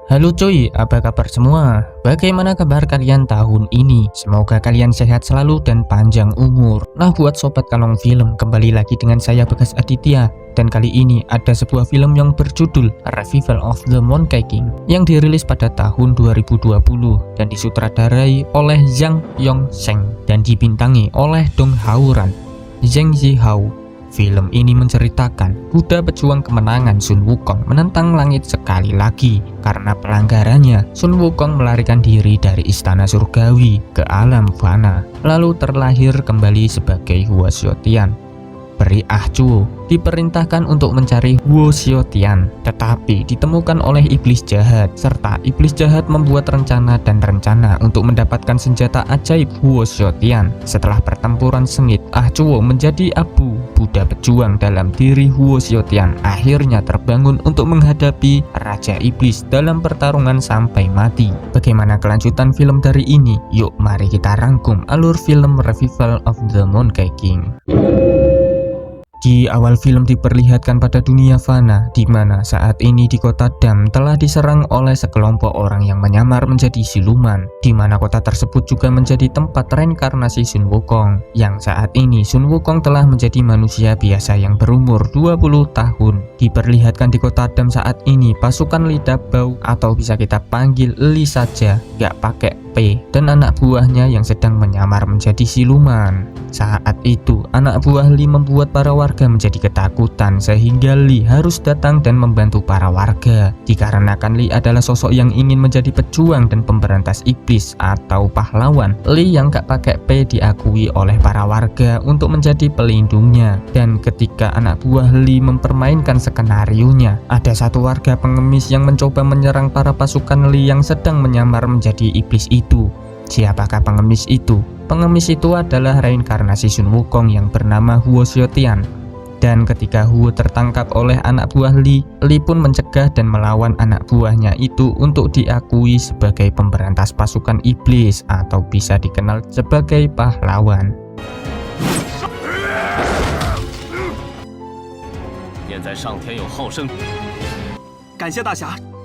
Halo cuy, apa kabar semua? Bagaimana kabar kalian tahun ini? Semoga kalian sehat selalu dan panjang umur. Nah, buat sobat Kalong Film, kembali lagi dengan saya Bagas Aditya. Dan kali ini ada sebuah film yang berjudul Revival of the Monkey King yang dirilis pada tahun 2020 dan disutradarai oleh Zhang Yongsheng dan dibintangi oleh Dong Hao-ran, Zheng Zihao. Film ini menceritakan Buddha pejuang kemenangan Sun Wukong menentang langit sekali lagi. Karena pelanggarannya, Sun Wukong melarikan diri dari istana surgawi ke alam fana, lalu terlahir kembali sebagai Huo Xiaotian. Peri Ah Chuo diperintahkan untuk mencari Huo Xiaotian, tetapi ditemukan oleh iblis jahat, serta iblis jahat membuat rencana untuk mendapatkan senjata ajaib Huo Xiaotian. Setelah pertempuran sengit, Ah Chuo menjadi abu. Buddha pejuang dalam diri Huo Xiaotian akhirnya terbangun untuk menghadapi Raja Iblis dalam pertarungan sampai mati. Bagaimana kelanjutan film dari ini? Yuk mari kita rangkum alur film Revival of the Monkey King. Di awal film diperlihatkan pada dunia fana, di mana saat ini di kota Dam telah diserang oleh sekelompok orang yang menyamar menjadi siluman, di mana kota tersebut juga menjadi tempat reinkarnasi Sun Wukong, yang saat ini Sun Wukong telah menjadi manusia biasa yang berumur 20 tahun. Diperlihatkan di kota Dam saat ini pasukan lidah bau atau bisa kita panggil Li saja, gak pakai P, dan anak buahnya yang sedang menyamar menjadi siluman. Saat itu anak buah Li membuat para warga menjadi ketakutan sehingga Li harus datang dan membantu para warga. Dikarenakan Li adalah sosok yang ingin menjadi pejuang dan pemberantas iblis atau pahlawan, Li yang gak pakai P diakui oleh para warga untuk menjadi pelindungnya. Dan ketika anak buah Li mempermainkan skenarionya, ada satu warga pengemis yang mencoba menyerang para pasukan Li yang sedang menyamar menjadi iblis itu. Siapakah pengemis itu? Pengemis itu adalah reinkarnasi Sun Wukong yang bernama Huo Xiaotian. Dan ketika Huo tertangkap oleh anak buah Li, Li pun mencegah dan melawan anak buahnya itu untuk diakui sebagai pemberantas pasukan iblis atau bisa dikenal sebagai pahlawan.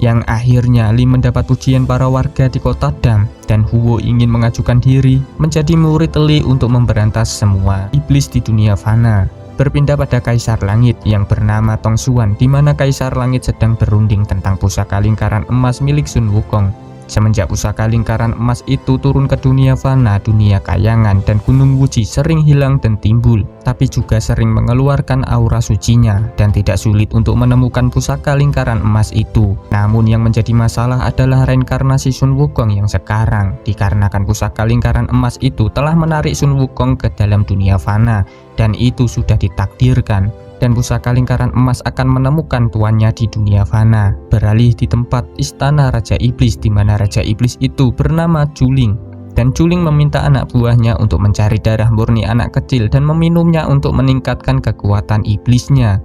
Yang akhirnya Li mendapat pujian para warga di kota Dam, dan Huo ingin mengajukan diri menjadi murid Li untuk memberantas semua iblis di dunia fana. Berpindah pada Kaisar Langit yang bernama Tong Xuan, di mana Kaisar Langit sedang berunding tentang pusaka lingkaran emas milik Sun Wukong. Semenjak pusaka lingkaran emas itu turun ke dunia fana, dunia kayangan dan gunung Wuji sering hilang dan timbul, tapi juga sering mengeluarkan aura sucinya dan tidak sulit untuk menemukan pusaka lingkaran emas itu. Namun yang menjadi masalah adalah reinkarnasi Sun Wukong yang sekarang, dikarenakan pusaka lingkaran emas itu telah menarik Sun Wukong ke dalam dunia fana, dan itu sudah ditakdirkan. Dan pusaka lingkaran emas akan menemukan tuannya di dunia fana, beralih di tempat istana Raja Iblis, di mana Raja Iblis itu bernama Juling. Dan Juling meminta anak buahnya untuk mencari darah murni anak kecil dan meminumnya untuk meningkatkan kekuatan iblisnya.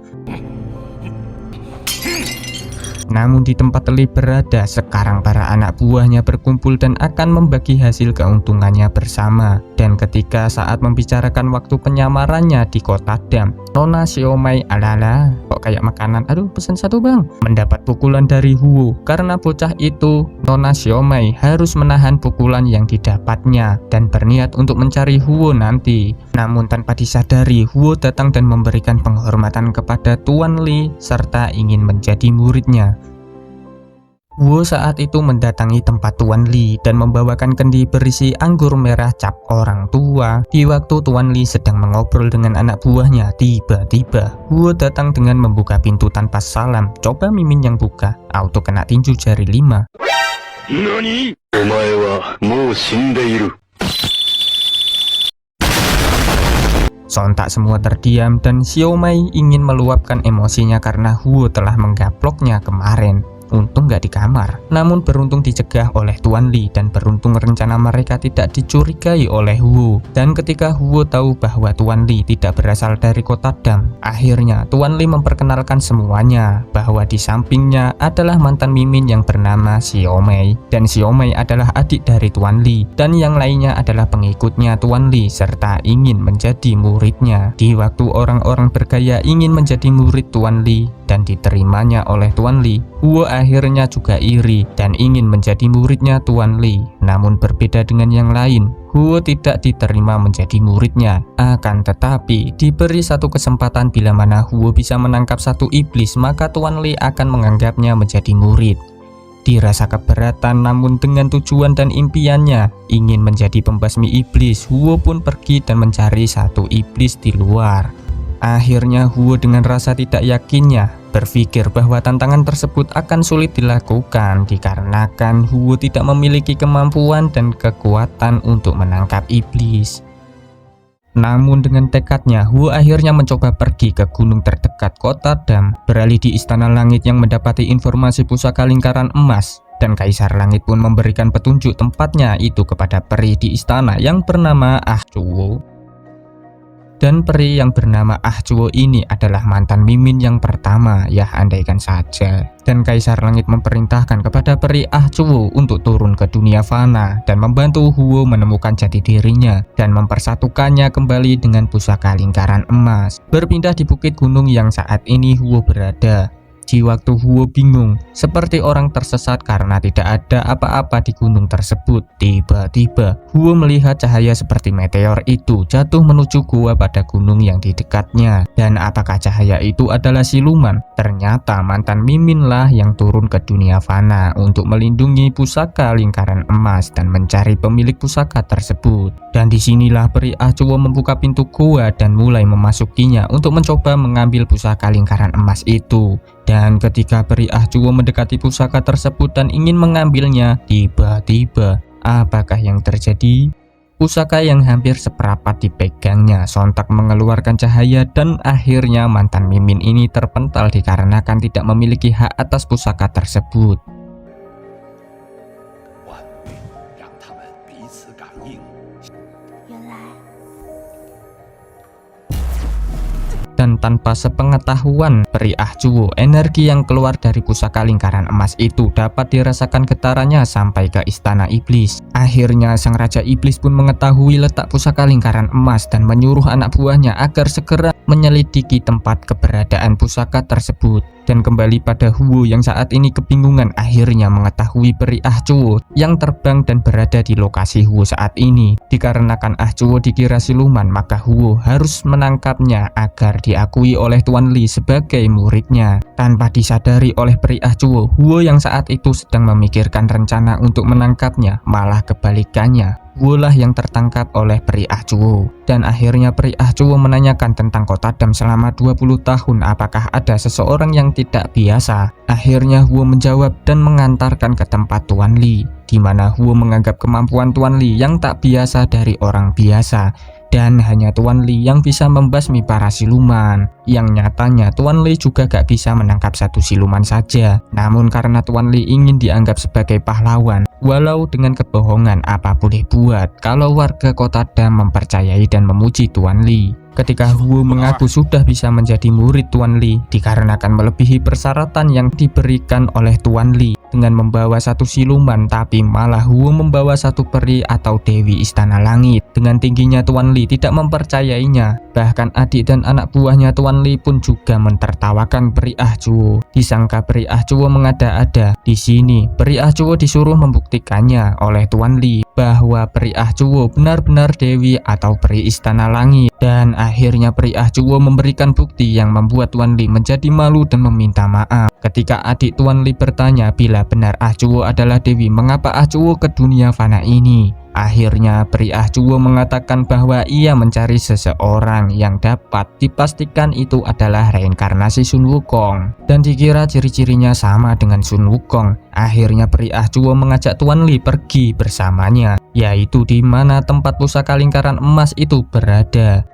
Namun di tempat Li berada sekarang, para anak buahnya berkumpul dan akan membagi hasil keuntungannya bersama. Dan ketika saat membicarakan waktu penyamarannya di kota Dam, Nona Siomai, alala kok kayak makanan, aduh pesan satu bang, mendapat pukulan dari Huo. Karena bocah itu, Nona Siomai harus menahan pukulan yang didapatnya dan berniat untuk mencari Huo nanti. Namun tanpa disadari, Huo datang dan memberikan penghormatan kepada Tuan Li serta ingin menjadi muridnya. Huo saat itu mendatangi tempat Tuan Li dan membawakan kendi berisi anggur merah cap orang tua. Di waktu Tuan Li sedang mengobrol dengan anak buahnya, tiba-tiba Huo datang dengan membuka pintu tanpa salam. Coba Mimin yang buka, auto kena tinju jari 5. Nani? Omae wa mou shindeiru. Sontak semua terdiam dan Siomai ingin meluapkan emosinya karena Huo telah menggaploknya kemarin. Untung gak di kamar, namun beruntung dicegah oleh Tuan Li, dan beruntung rencana mereka tidak dicurigai oleh Huo. Dan ketika Huo tahu bahwa Tuan Li tidak berasal dari kota Dam, akhirnya Tuan Li memperkenalkan semuanya bahwa di sampingnya adalah mantan Mimin yang bernama Siomai, dan Siomai adalah adik dari Tuan Li, dan yang lainnya adalah pengikutnya Tuan Li serta ingin menjadi muridnya. Di waktu orang-orang bergaya ingin menjadi murid Tuan Li dan diterimanya oleh Tuan Li, Huo akhirnya juga iri dan ingin menjadi muridnya Tuan Li. Namun berbeda dengan yang lain, Huo tidak diterima menjadi muridnya. Akan tetapi, diberi satu kesempatan bila mana Huo bisa menangkap satu iblis, maka Tuan Li akan menganggapnya menjadi murid. Dirasa keberatan namun dengan tujuan dan impiannya ingin menjadi pembasmi iblis, Huo pun pergi dan mencari satu iblis di luar. Akhirnya Huo dengan rasa tidak yakinnya berpikir bahwa tantangan tersebut akan sulit dilakukan dikarenakan Huo tidak memiliki kemampuan dan kekuatan untuk menangkap iblis. Namun dengan tekadnya, Huo akhirnya mencoba pergi ke gunung terdekat kota Dam, beralih di Istana Langit yang mendapati informasi pusaka lingkaran emas. Dan Kaisar Langit pun memberikan petunjuk tempatnya itu kepada peri di istana yang bernama Ah Chuo. Dan peri yang bernama Ah Chuo ini adalah mantan Mimin yang pertama, ya andaikan saja. Dan Kaisar Langit memerintahkan kepada peri Ah Chuo untuk turun ke dunia fana dan membantu Huo menemukan jati dirinya dan mempersatukannya kembali dengan pusaka lingkaran emas, berpindah di bukit gunung yang saat ini Huo berada. Di waktu Huo bingung, seperti orang tersesat karena tidak ada apa-apa di gunung tersebut, tiba-tiba Huo melihat cahaya seperti meteor itu jatuh menuju gua pada gunung yang di dekatnya. Dan apakah cahaya itu adalah siluman? Ternyata mantan Mimin lah yang turun ke dunia fana untuk melindungi pusaka lingkaran emas dan mencari pemilik pusaka tersebut. Dan disinilah peri Ah Chuo membuka pintu gua dan mulai memasukinya untuk mencoba mengambil pusaka lingkaran emas itu. Dan ketika peri Ah Chuo mendekati pusaka tersebut dan ingin mengambilnya, tiba-tiba apakah yang terjadi? Pusaka yang hampir seperapat dipegangnya sontak mengeluarkan cahaya dan akhirnya mantan Mimin ini terpental dikarenakan tidak memiliki hak atas pusaka tersebut. Dan tanpa sepengetahuan peri Ah Chuo, energi yang keluar dari pusaka lingkaran emas itu dapat dirasakan getarannya sampai ke istana iblis. Akhirnya sang raja iblis pun mengetahui letak pusaka lingkaran emas dan menyuruh anak buahnya agar segera menyelidiki tempat keberadaan pusaka tersebut. Dan kembali pada Huo yang saat ini kebingungan, akhirnya mengetahui peri Ah Chuo yang terbang dan berada di lokasi Huo saat ini. Dikarenakan Ah Chuo dikira siluman, maka Huo harus menangkapnya agar diakui oleh Tuan Li sebagai muridnya. Tanpa disadari oleh peri Ah Chuo, Huo yang saat itu sedang memikirkan rencana untuk menangkapnya, malah kebalikannya. Huo lah yang tertangkap oleh peri Ah Chuo. Dan akhirnya peri Ah Chuo menanyakan tentang kota Dam selama 20 tahun apakah ada seseorang yang tidak biasa. Akhirnya Huo menjawab dan mengantarkan ke tempat Tuan Li, di mana Huo menganggap kemampuan Tuan Li yang tak biasa dari orang biasa. Dan hanya Tuan Li yang bisa membasmi para siluman. Yang nyatanya Tuan Li juga gak bisa menangkap satu siluman saja. Namun karena Tuan Li ingin dianggap sebagai pahlawan, walau dengan kebohongan apa boleh buat kalau warga kota Dam mempercayai dan memuji Tuan Li. Ketika Huo mengaku sudah bisa menjadi murid Tuan Li dikarenakan melebihi persyaratan yang diberikan oleh Tuan Li dengan membawa satu siluman, tapi malah Huo membawa satu peri atau dewi istana langit. Dengan tingginya Tuan Li tidak mempercayainya. Bahkan adik dan anak buahnya Tuan Li pun juga mentertawakan peri Ah Chuo. Disangka peri Ah Chuo mengada-ada. Di sini peri Ah Chuo disuruh membuktikannya oleh Tuan Li bahwa peri Ah Chuo benar-benar dewi atau peri istana langit. Dan akhirnya peri Ah Chuo memberikan bukti yang membuat Tuan Li menjadi malu dan meminta maaf. Ketika adik Tuan Li bertanya bila benar Ah Chuo adalah dewi, mengapa Ah Chuo ke dunia fana ini? Akhirnya peri Ah Chuo mengatakan bahwa ia mencari seseorang yang dapat dipastikan itu adalah reinkarnasi Sun Wukong dan dikira ciri-cirinya sama dengan Sun Wukong. Akhirnya peri Ah Chuo mengajak Tuan Li pergi bersamanya, yaitu di mana tempat pusaka lingkaran emas itu berada.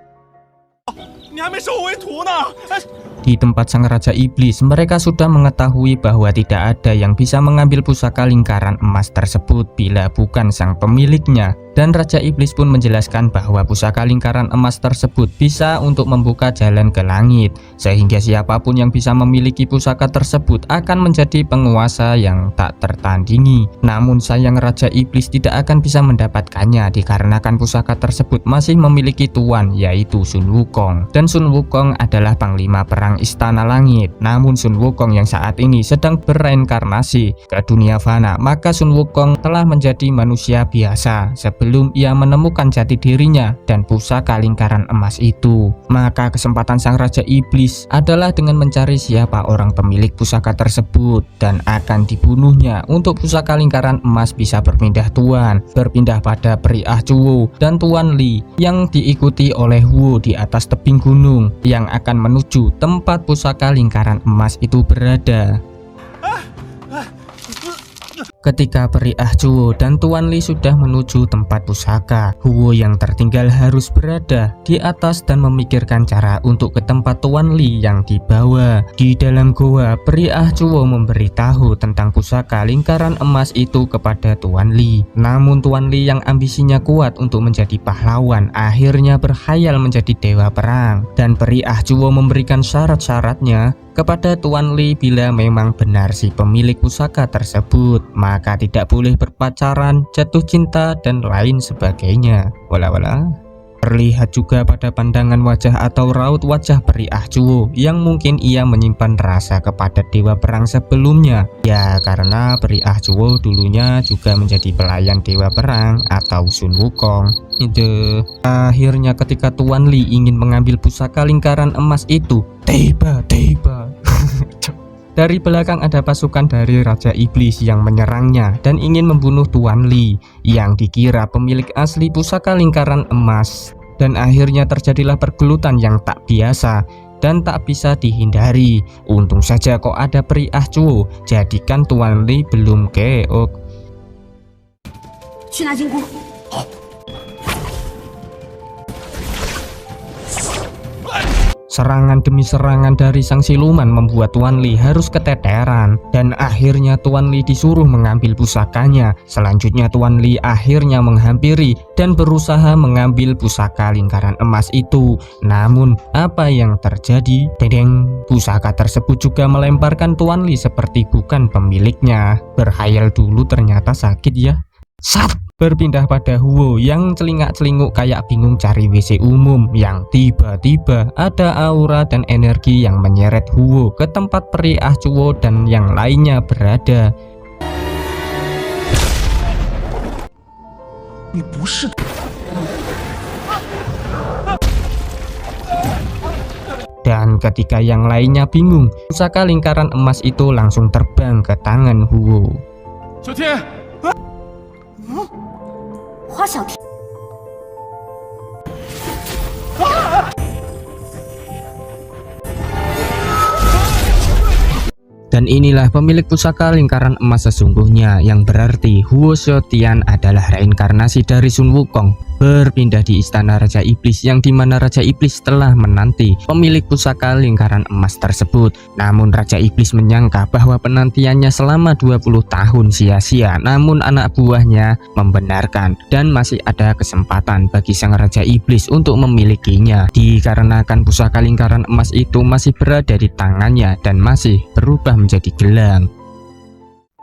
Di tempat sang raja iblis, mereka sudah mengetahui bahwa tidak ada yang bisa mengambil pusaka lingkaran emas tersebut bila bukan sang pemiliknya. Dan Raja Iblis pun menjelaskan bahwa pusaka lingkaran emas tersebut bisa untuk membuka jalan ke langit, sehingga siapapun yang bisa memiliki pusaka tersebut akan menjadi penguasa yang tak tertandingi. Namun sayang Raja Iblis tidak akan bisa mendapatkannya dikarenakan pusaka tersebut masih memiliki tuan, yaitu Sun Wukong. Dan Sun Wukong adalah panglima perang Istana Langit. Namun Sun Wukong yang saat ini sedang bereinkarnasi ke dunia fana, maka Sun Wukong telah menjadi manusia biasa sebelum ia menemukan jati dirinya dan pusaka lingkaran emas itu. Maka kesempatan sang Raja Iblis adalah dengan mencari siapa orang pemilik pusaka tersebut dan akan dibunuhnya untuk pusaka lingkaran emas bisa berpindah pada Peri Ah Chuwo dan Tuan Li yang diikuti oleh Huo di atas tebing gunung yang akan menuju tempat pusaka lingkaran emas itu berada. Ketika Peri Ah Chuwo dan Tuan Li sudah menuju tempat pusaka, Huo yang tertinggal harus berada di atas dan memikirkan cara untuk ke tempat Tuan Li yang dibawa. Di dalam goa, Peri Ah Chuwo memberitahu tentang pusaka lingkaran emas itu kepada Tuan Li. Namun Tuan Li yang ambisinya kuat untuk menjadi pahlawan akhirnya berkhayal menjadi dewa perang. Dan Peri Ah Chuwo memberikan syarat-syaratnya kepada Tuan Li bila memang benar si pemilik pusaka tersebut, maka tidak boleh berpacaran, jatuh cinta, dan lain sebagainya. Wala-wala. Terlihat juga pada pandangan wajah atau raut wajah Peri Ah Chuwo yang mungkin ia menyimpan rasa kepada dewa perang sebelumnya. Ya, karena Peri Ah Chuwo dulunya juga menjadi pelayan dewa perang atau Sun Wukong. Itu akhirnya ketika Tuan Li ingin mengambil pusaka lingkaran emas itu, tiba-tiba dari belakang ada pasukan dari Raja Iblis yang menyerangnya dan ingin membunuh Tuan Li yang dikira pemilik asli pusaka lingkaran emas. Dan akhirnya terjadilah pergelutan yang tak biasa dan tak bisa dihindari. Untung saja kok ada Peri Ah Chuwo, jadikan Tuan Li belum keok. Serangan demi serangan dari sang siluman membuat Tuan Li harus keteteran dan akhirnya Tuan Li disuruh mengambil pusakanya. Selanjutnya Tuan Li akhirnya menghampiri dan berusaha mengambil pusaka lingkaran emas itu. Namun apa yang terjadi? Dedeng, pusaka tersebut juga melemparkan Tuan Li seperti bukan pemiliknya. Berkhayal dulu ternyata sakit ya. Sat! Berpindah pada Huo yang celingak-celinguk kayak bingung cari WC umum, yang tiba-tiba ada aura dan energi yang menyeret Huo ke tempat Peri Ah Chuwo dan yang lainnya berada. Dan ketika yang lainnya bingung, pusaka lingkaran emas itu langsung terbang ke tangan Huo. Dan inilah pemilik pusaka lingkaran emas sesungguhnya, yang berarti Huo Xiaotian adalah reinkarnasi dari Sun Wukong, berpindah di istana Raja Iblis yang dimana Raja Iblis telah menanti pemilik pusaka lingkaran emas tersebut. Namun Raja Iblis menyangka bahwa penantiannya selama 20 tahun sia-sia, namun anak buahnya membenarkan dan masih ada kesempatan bagi sang Raja Iblis untuk memilikinya, dikarenakan pusaka lingkaran emas itu masih berada di tangannya dan masih berubah menjadi gelang.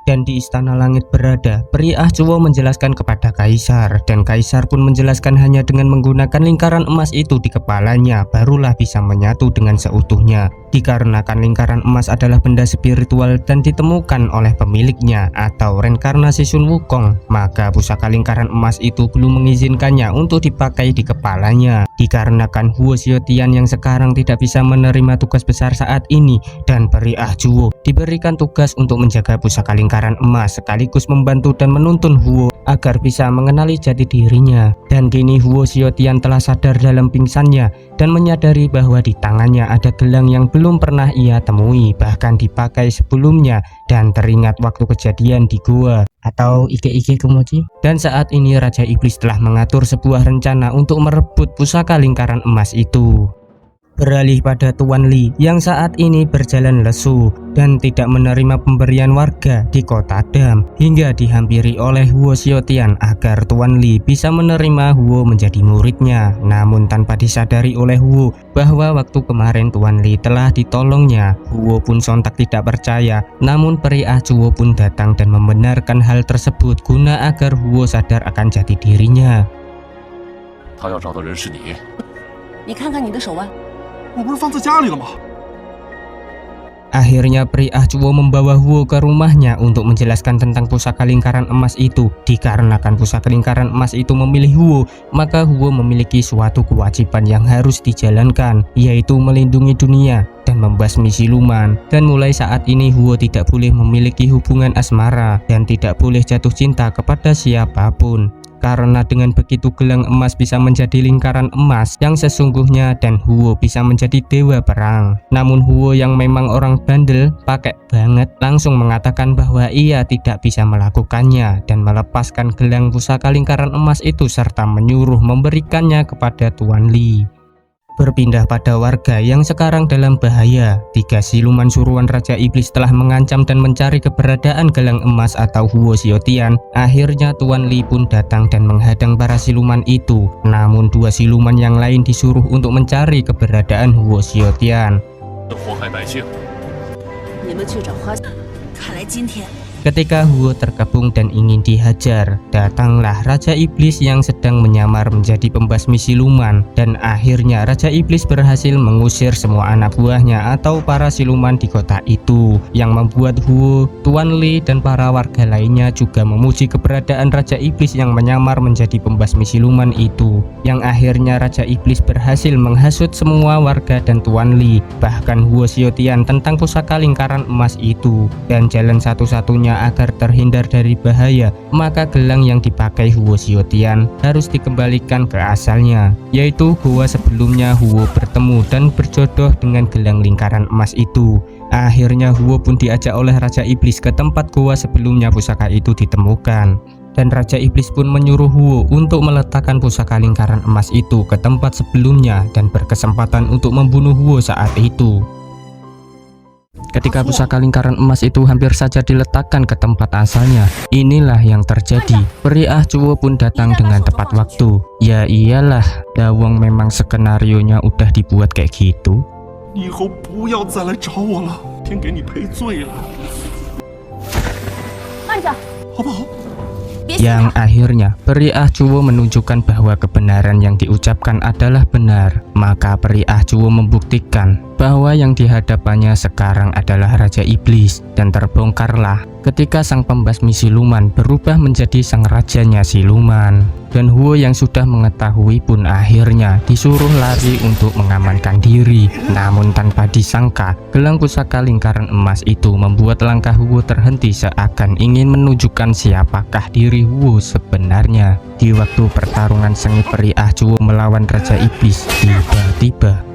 Dan di istana langit berada, Peri Ah Chuwo menjelaskan kepada Kaisar, dan Kaisar pun menjelaskan hanya dengan menggunakan lingkaran emas itu di kepalanya barulah bisa menyatu dengan seutuhnya. Dikarenakan lingkaran emas adalah benda spiritual dan ditemukan oleh pemiliknya atau reinkarnasi Sun Wukong, maka pusaka lingkaran emas itu belum mengizinkannya untuk dipakai di kepalanya. Dikarenakan Huo Xiaotian yang sekarang tidak bisa menerima tugas besar saat ini, dan Peri Ah Chuwo diberikan tugas untuk menjaga pusaka lingkaran emas sekaligus membantu dan menuntun Huo agar bisa mengenali jati dirinya. Dan kini Huo Xiaotian telah sadar dalam pingsannya dan menyadari bahwa di tangannya ada gelang yang belum pernah ia temui, bahkan dipakai sebelumnya, dan teringat waktu kejadian di goa atau Ike-Ike Kumochi. Dan saat ini Raja Iblis telah mengatur sebuah rencana untuk merebut pusaka lingkaran emas itu. beralih pada Tuan Li yang saat ini berjalan lesu dan tidak menerima pemberian warga di kota Dam, hingga dihampiri oleh Huo Xiaotian agar Tuan Li bisa menerima Huo menjadi muridnya. Namun tanpa disadari oleh Huo bahwa waktu kemarin Tuan Li telah ditolongnya, Huo pun sontak tidak percaya. Namun peri Ah Chuo pun datang dan membenarkan hal tersebut guna agar Huo sadar akan jati dirinya. 他要找的人是你。你看看你的手腕。 我不是放在家里了吗？ Akhirnya peri Ah Chuo membawa Huo ke rumahnya untuk menjelaskan tentang pusaka lingkaran emas itu. Dikarenakan pusaka lingkaran emas itu memilih Huo, maka Huo memiliki suatu kewajiban yang harus dijalankan, yaitu melindungi dunia dan membasmi siluman. Dan mulai saat ini Huo tidak boleh memiliki hubungan asmara dan tidak boleh jatuh cinta kepada siapapun. Karena dengan begitu gelang emas bisa menjadi lingkaran emas yang sesungguhnya dan Huo bisa menjadi dewa perang. Namun Huo yang memang orang bandel, pakai banget, langsung mengatakan bahwa ia tidak bisa melakukannya dan melepaskan gelang pusaka lingkaran emas itu serta menyuruh memberikannya kepada Tuan Li. Berpindah pada warga yang sekarang dalam bahaya. 3 siluman suruhan Raja Iblis telah mengancam dan mencari keberadaan gelang emas atau Huo Xiaotian. Akhirnya Tuan Li pun datang dan menghadang para siluman itu. Namun 2 siluman yang lain disuruh untuk mencari keberadaan Huo Xiaotian. 祸害百姓。你们去找花，看来今天 Ketika Huo terkepung dan ingin dihajar, datanglah Raja Iblis yang sedang menyamar menjadi pembasmi siluman, dan akhirnya Raja Iblis berhasil mengusir semua anak buahnya atau para siluman di kota itu, yang membuat Huo, Tuan Li, dan para warga lainnya juga memuji keberadaan Raja Iblis yang menyamar menjadi pembasmi siluman itu, yang akhirnya Raja Iblis berhasil menghasut semua warga dan Tuan Li, bahkan Huo Xiaotian tentang pusaka lingkaran emas itu. Dan jalan satu-satunya agar terhindar dari bahaya, maka gelang yang dipakai Huo Xiaotian harus dikembalikan ke asalnya, yaitu gua sebelumnya Huo bertemu dan berjodoh dengan gelang lingkaran emas itu. Akhirnya Huo pun diajak oleh Raja Iblis ke tempat gua sebelumnya pusaka itu ditemukan, dan Raja Iblis pun menyuruh Huo untuk meletakkan pusaka lingkaran emas itu ke tempat sebelumnya dan berkesempatan untuk membunuh Huo saat itu. Ketika pusaka lingkaran emas itu hampir saja diletakkan ke tempat asalnya, inilah yang terjadi. Peri Ah Chuo pun datang dengan tepat waktu. Ya iyalah, Dawong memang skenarionya udah dibuat kayak gitu. 你以后不要再来找我了，天给你赔罪了， 慢着， 好不好？ 别醒 Yang 他。 akhirnya Peri Ah Chuo menunjukkan bahwa kebenaran yang diucapkan adalah benar. Maka Peri Ah Chuo membuktikan bahwa yang dihadapannya sekarang adalah Raja Iblis, dan terbongkarlah ketika sang pembasmi siluman berubah menjadi sang rajanya siluman. Dan Huo yang sudah mengetahui pun akhirnya disuruh lari untuk mengamankan diri. Namun tanpa disangka, gelang pusaka lingkaran emas itu membuat langkah Huo terhenti seakan ingin menunjukkan siapakah diri Huo sebenarnya. Di waktu pertarungan sengit Peri Ah Chuo melawan Raja Iblis, tiba-tiba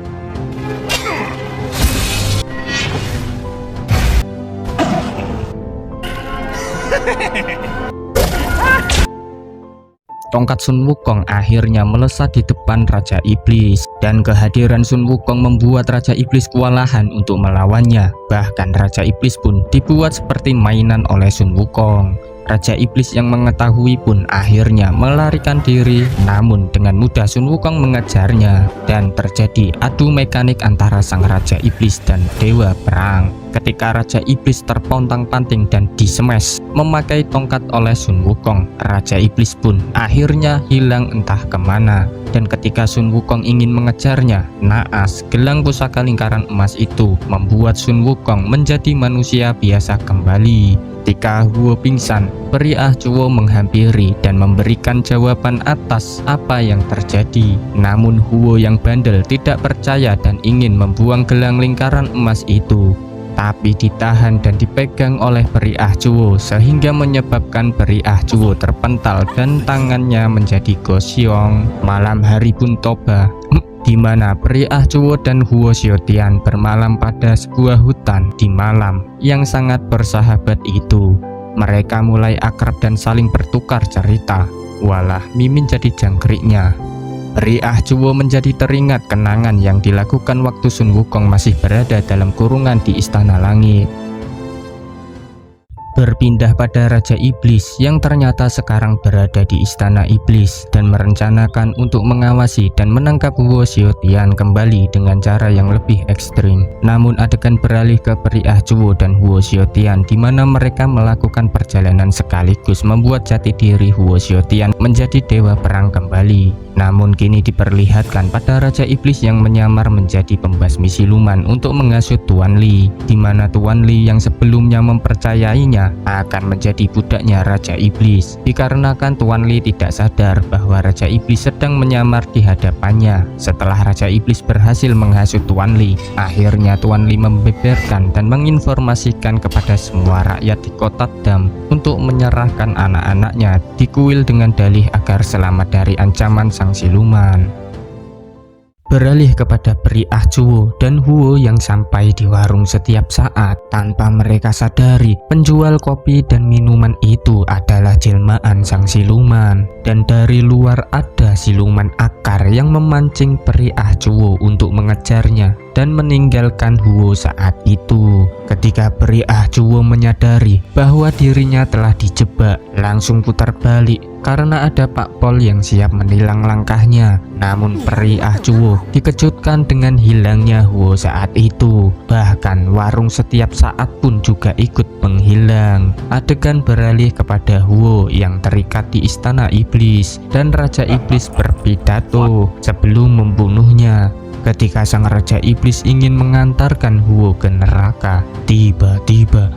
tongkat Sun Wukong akhirnya melesat di depan Raja Iblis, dan kehadiran Sun Wukong membuat Raja Iblis kewalahan untuk melawannya. Bahkan Raja Iblis pun dibuat seperti mainan oleh Sun Wukong. Raja Iblis yang mengetahui pun akhirnya melarikan diri, namun dengan mudah Sun Wukong mengejarnya, dan terjadi adu mekanik antara sang Raja Iblis dan Dewa Perang. Ketika Raja Iblis terpontang-panting dan disemes memakai tongkat oleh Sun Wukong, Raja Iblis pun akhirnya hilang entah kemana. Dan ketika Sun Wukong ingin mengejarnya, naas gelang pusaka lingkaran emas itu membuat Sun Wukong menjadi manusia biasa kembali. Ketika Huo pingsan, Peri Ah Chuo menghampiri dan memberikan jawaban atas apa yang terjadi. Namun Huo yang bandel tidak percaya dan ingin membuang gelang lingkaran emas itu, tapi ditahan dan dipegang oleh Peri Ah Chuo sehingga menyebabkan Peri Ah Chuo terpental dan tangannya menjadi gosong. Malam hari pun toba, di mana Peri Ah Chuo dan Huo Xiaotian bermalam pada sebuah hutan di malam yang sangat bersahabat itu. Mereka mulai akrab dan saling bertukar cerita. Walah, Mimin jadi jangkriknya. Peri Ah Chuo menjadi teringat kenangan yang dilakukan waktu Sun Wukong masih berada dalam kurungan di Istana Langit. Berpindah pada Raja Iblis yang ternyata sekarang berada di Istana Iblis dan merencanakan untuk mengawasi dan menangkap Huo Xiaotian kembali dengan cara yang lebih ekstrim. Namun adegan beralih ke Peri Ah Chuo dan Huo Xiaotian di mana mereka melakukan perjalanan sekaligus membuat jati diri Huo Xiaotian menjadi dewa perang kembali. Namun kini diperlihatkan pada Raja Iblis yang menyamar menjadi pembasmi siluman untuk menghasut Tuan Li, di mana Tuan Li yang sebelumnya mempercayainya akan menjadi budaknya Raja Iblis, dikarenakan Tuan Li tidak sadar bahwa Raja Iblis sedang menyamar di hadapannya. Setelah Raja Iblis berhasil menghasut Tuan Li, akhirnya Tuan Li membeberkan dan menginformasikan kepada semua rakyat di kota Dam untuk menyerahkan anak-anaknya di kuil dengan dalih agar selamat dari ancaman sang siluman. Beralih kepada Peri Ah Chuo dan Huo yang sampai di warung setiap saat. Tanpa mereka sadari, penjual kopi dan minuman itu adalah jelmaan sang siluman. Dan dari luar ada siluman akar yang memancing Peri Ah Chuo untuk mengejarnya dan meninggalkan Huo saat itu. Ketika Peri Ah Chuo menyadari bahwa dirinya telah dijebak, langsung putar balik karena ada Pak Pol yang siap menilang langkahnya. Namun Peri Ah Chuo dikejutkan dengan hilangnya Huo saat itu. Bahkan warung setiap saat pun juga ikut menghilang. Adegan beralih kepada Huo yang terikat di Istana Iblis dan Raja Iblis berpidato sebelum membunuhnya. Ketika sang Raja Iblis ingin mengantarkan Huo ke neraka, tiba-tiba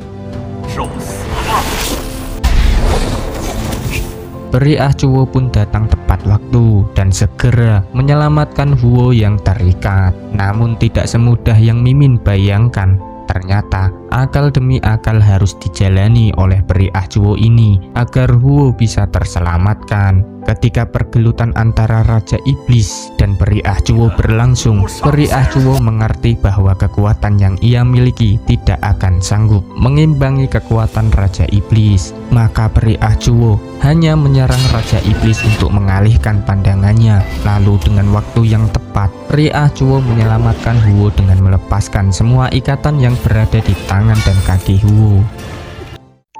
Peri Ah Chuo pun datang tepat waktu dan segera menyelamatkan Huo yang terikat. Namun tidak semudah yang Mimin bayangkan. Ternyata akal demi akal harus dijalani oleh Peri Ah Chuo ini agar Huo bisa terselamatkan. Ketika pergelutan antara Raja Iblis dan Peri Ah Chuo berlangsung, Peri Ah Chuo mengerti bahwa kekuatan yang ia miliki tidak akan sanggup mengimbangi kekuatan Raja Iblis. Maka Peri Ah Chuo hanya menyerang Raja Iblis untuk mengalihkan pandangannya. Lalu dengan waktu yang tepat, Peri Ah Chuo menyelamatkan Huo dengan melepaskan semua ikatan yang berada di tangan dan kaki Huo.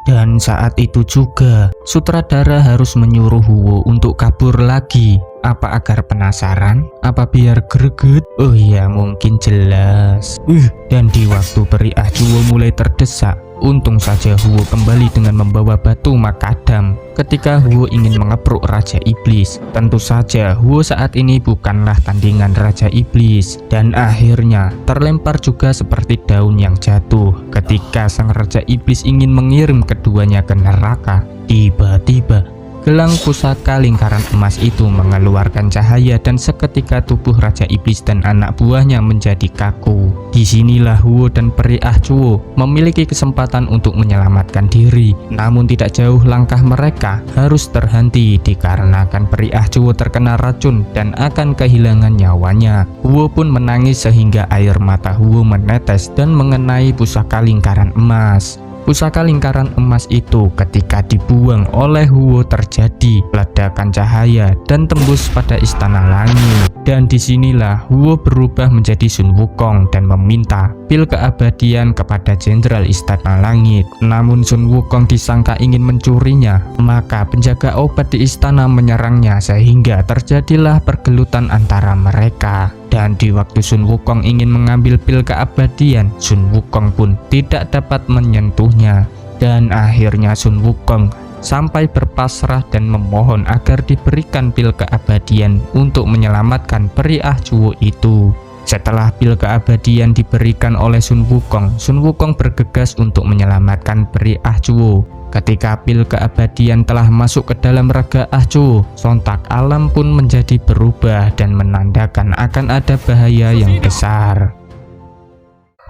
Dan saat itu juga, sutradara harus menyuruh Huo untuk kabur lagi. Apa agar penasaran? Apa biar greget? Oh iya, mungkin jelas. Dan di waktu Peri Ah Chuo mulai terdesak, untung saja Huo kembali dengan membawa batu makadam. Ketika Huo ingin mengepruk Raja Iblis, tentu saja Huo saat ini bukanlah tandingan Raja Iblis, dan akhirnya terlempar juga seperti daun yang jatuh. Ketika sang Raja Iblis ingin mengirim keduanya ke neraka, tiba-tiba gelang pusaka lingkaran emas itu mengeluarkan cahaya dan seketika tubuh Raja Iblis dan anak buahnya menjadi kaku. Disinilah Huo dan Peri Ah Chuo memiliki kesempatan untuk menyelamatkan diri. Namun tidak jauh langkah mereka harus terhenti dikarenakan Peri Ah Chuo terkena racun dan akan kehilangan nyawanya. Huo pun menangis sehingga air mata Huo menetes dan mengenai pusaka lingkaran emas. Pusaka lingkaran emas itu ketika dibuang oleh Huo terjadi ledakan cahaya dan tembus pada Istana Langit. Dan disinilah Huo berubah menjadi Sun Wukong dan meminta pil keabadian kepada Jenderal Istana Langit. Namun Sun Wukong disangka ingin mencurinya, maka penjaga obat di istana menyerangnya sehingga terjadilah pergelutan antara mereka. Dan di waktu Sun Wukong ingin mengambil pil keabadian, Sun Wukong pun tidak dapat menyentuhnya. Dan akhirnya Sun Wukong sampai berpasrah dan memohon agar diberikan pil keabadian untuk menyelamatkan Peri Ah Chuo itu. Setelah pil keabadian diberikan oleh Sun Wukong bergegas untuk menyelamatkan Peri Ah Chuo. Ketika pil keabadian telah masuk ke dalam raga Ah Chuo, sontak alam pun menjadi berubah dan menandakan akan ada bahaya yang besar.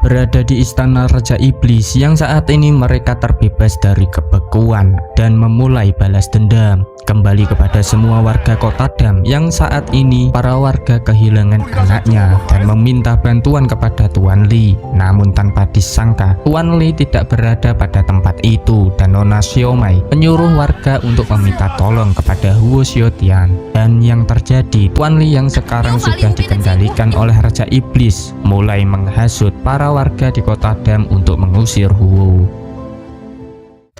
berada di istana Raja Iblis yang saat ini mereka terbebas dari kebekuan dan memulai balas dendam kembali kepada semua warga kota Dam yang saat ini para warga kehilangan anaknya dan meminta bantuan kepada Tuan Li. Namun tanpa disangka Tuan Li tidak berada pada tempat itu dan Nona Xiaomai menyuruh warga untuk meminta tolong kepada Huo Xiaotian. Dan yang terjadi, Tuan Li yang sekarang sudah dikendalikan oleh Raja Iblis mulai menghasut para warga di kota Dam untuk mengusir Huo.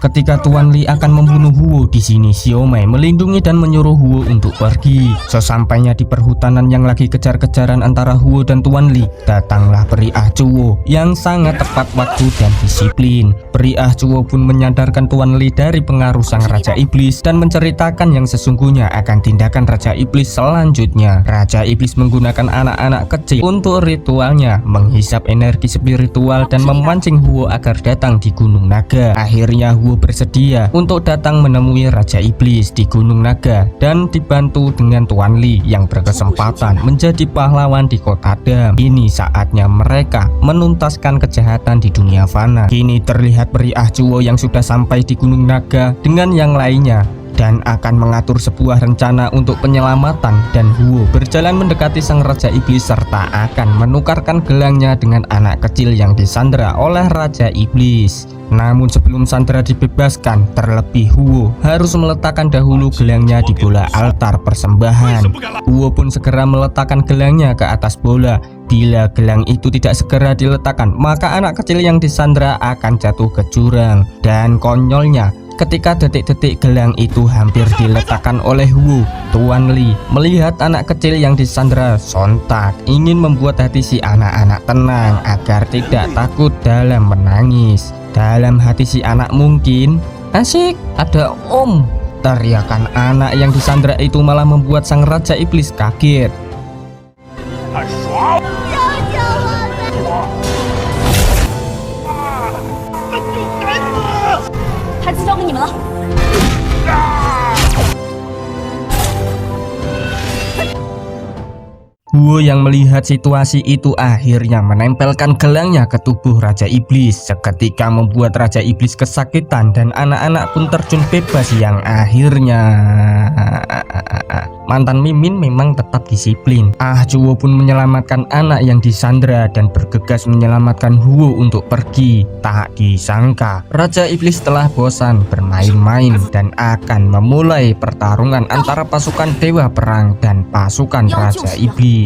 Ketika Tuan Li akan membunuh Huo, di sini Xiaomai melindungi dan menyuruh Huo untuk pergi. Sesampainya di perhutanan yang lagi kejar-kejaran antara Huo dan Tuan Li, datanglah Peri Ah Cuo yang sangat tepat waktu dan disiplin. Peri Ah Cuo pun menyadarkan Tuan Li dari pengaruh sang Raja Iblis dan menceritakan yang sesungguhnya akan tindakan Raja Iblis selanjutnya. Raja Iblis menggunakan anak-anak kecil untuk ritualnya, menghisap energi spiritual dan memancing Huo agar datang di Gunung Naga. Akhirnya Huo bersedia untuk datang menemui Raja Iblis di Gunung Naga dan dibantu dengan Tuan Li yang berkesempatan menjadi pahlawan di kota Dam. Ini saatnya mereka menuntaskan kejahatan di dunia fana. Kini terlihat Peri Ah Cuo yang sudah sampai di Gunung Naga dengan yang lainnya dan akan mengatur sebuah rencana untuk penyelamatan, dan Huo berjalan mendekati sang Raja Iblis serta akan menukarkan gelangnya dengan anak kecil yang disandra oleh Raja Iblis. Namun sebelum sandera dibebaskan, terlebih Huo harus meletakkan dahulu gelangnya di bola altar persembahan. Huo pun segera meletakkan gelangnya ke atas bola. Bila gelang itu tidak segera diletakkan, maka anak kecil yang disandera akan jatuh ke jurang. Dan konyolnya, ketika detik-detik gelang itu hampir diletakkan oleh Huo, Tuan Li melihat anak kecil yang disandera sontak ingin membuat hati si anak-anak tenang agar tidak takut dalam menangis. Dalam hati si anak mungkin, asik, ada om. Teriakan anak yang disandera itu malah membuat sang Raja Iblis kaget. 太爽！孩子交给你们了。 Huo yang melihat situasi itu akhirnya menempelkan gelangnya ke tubuh Raja Iblis, seketika membuat Raja Iblis kesakitan dan anak-anak pun terjun bebas yang akhirnya mantan Mimin memang tetap disiplin. Ah Cuo pun menyelamatkan anak yang disandra dan bergegas menyelamatkan Huo untuk pergi. Tak disangka Raja Iblis telah bosan bermain-main dan akan memulai pertarungan antara pasukan Dewa Perang dan pasukan Raja Iblis.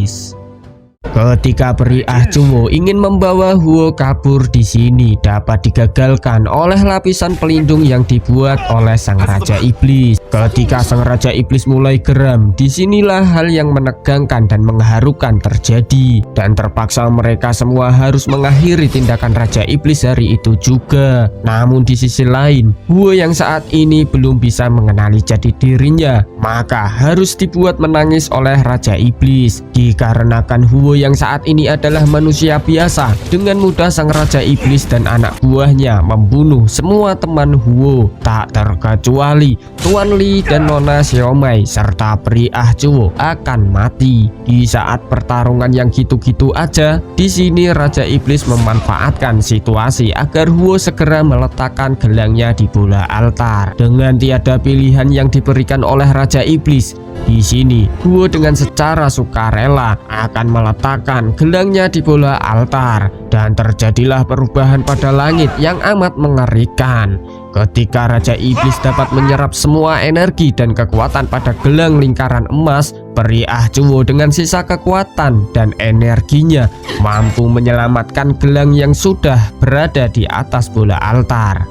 Ketika Peri Ah Cuo ingin membawa Huo kabur, di sini dapat digagalkan oleh lapisan pelindung yang dibuat oleh sang Raja Iblis. Ketika sang Raja Iblis mulai geram, disinilah hal yang menegangkan dan mengharukan terjadi, dan terpaksa mereka semua harus mengakhiri tindakan Raja Iblis hari itu juga. Namun di sisi lain, Huo yang saat ini belum bisa mengenali jati dirinya, maka harus dibuat menangis oleh Raja Iblis. Dikarenakan Huo yang saat ini adalah manusia biasa, dengan mudah sang Raja Iblis dan anak buahnya membunuh semua teman Huo, tak terkecuali Tuan Li dan Nona Xiaomai serta Peri Ah Cuo akan mati. Di saat pertarungan yang gitu-gitu aja, di sini Raja Iblis memanfaatkan situasi agar Huo segera meletakkan gelangnya di bola altar. Dengan tiada pilihan yang diberikan oleh Raja Iblis, di sini Huo dengan secara sukarela akan meletakkan gelangnya di bola altar, dan terjadilah perubahan pada langit yang amat mengerikan. Ketika Raja Iblis dapat menyerap semua energi dan kekuatan pada gelang lingkaran emas, Peri Ah Cuo dengan sisa kekuatan dan energinya mampu menyelamatkan gelang yang sudah berada di atas bola altar.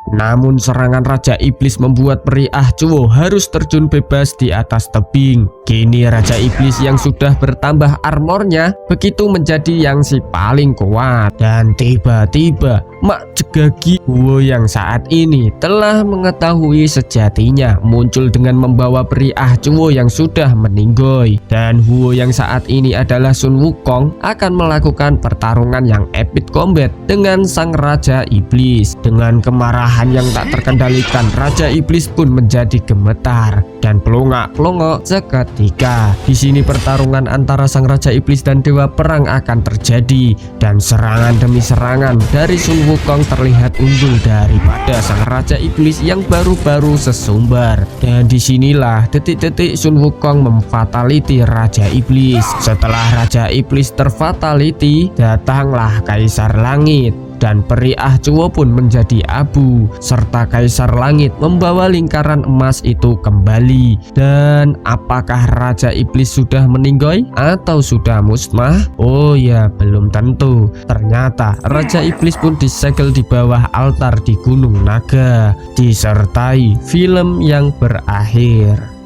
Namun serangan Raja Iblis membuat Peri Ah Cuo harus terjun bebas di atas tebing. Kini Raja Iblis yang sudah bertambah armornya begitu menjadi yang si paling kuat. Dan tiba-tiba Mak Jegagi Huo yang saat ini telah mengetahui sejatinya muncul dengan membawa Peri Ah Cuo yang sudah meninggoy. Dan Huo yang saat ini adalah Sun Wukong akan melakukan pertarungan yang epic combat dengan sang Raja Iblis. Dengan kemarahan kemarahan yang tak terkendalikan, Raja Iblis pun menjadi gemetar dan pelongak-pelongok seketika. Di sini pertarungan antara sang Raja Iblis dan Dewa Perang akan terjadi, dan serangan demi serangan dari Sun Wukong terlihat unggul daripada sang Raja Iblis yang baru-baru sesumbar. Dan disinilah detik-detik Sun Wukong memfataliti Raja Iblis. Setelah Raja Iblis terfataliti, datanglah Kaisar Langit, dan peri Ah Cuo pun menjadi abu, serta Kaisar Langit membawa lingkaran emas itu kembali. Dan apakah Raja Iblis sudah meninggoy atau sudah musnah? Oh ya, belum tentu. Ternyata Raja Iblis pun disegel di bawah altar di Gunung Naga, disertai film yang berakhir.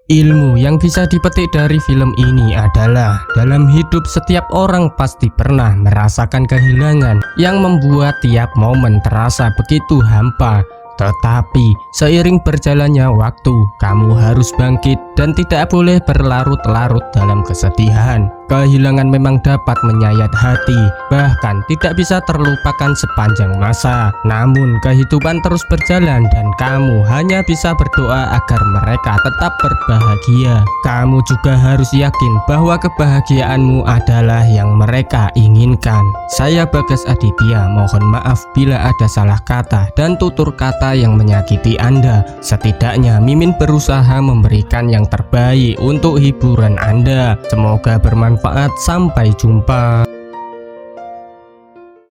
Ilmu yang bisa dipetik dari film ini adalah dalam hidup setiap orang pasti pernah merasakan kehilangan yang membuat tiap momen terasa begitu hampa. Tetapi seiring berjalannya waktu, kamu harus bangkit dan tidak boleh berlarut-larut dalam kesedihan. Kehilangan memang dapat menyayat hati, bahkan tidak bisa terlupakan sepanjang masa. Namun kehidupan terus berjalan dan kamu hanya bisa berdoa agar mereka tetap berbahagia. Kamu juga harus yakin bahwa kebahagiaanmu adalah yang mereka inginkan. Saya Bagas Aditya, mohon maaf bila ada salah kata dan tutur kata yang menyakiti Anda. Setidaknya Mimin berusaha memberikan yang terbaik untuk hiburan Anda. Semoga bermanfaat. Sampai jumpa.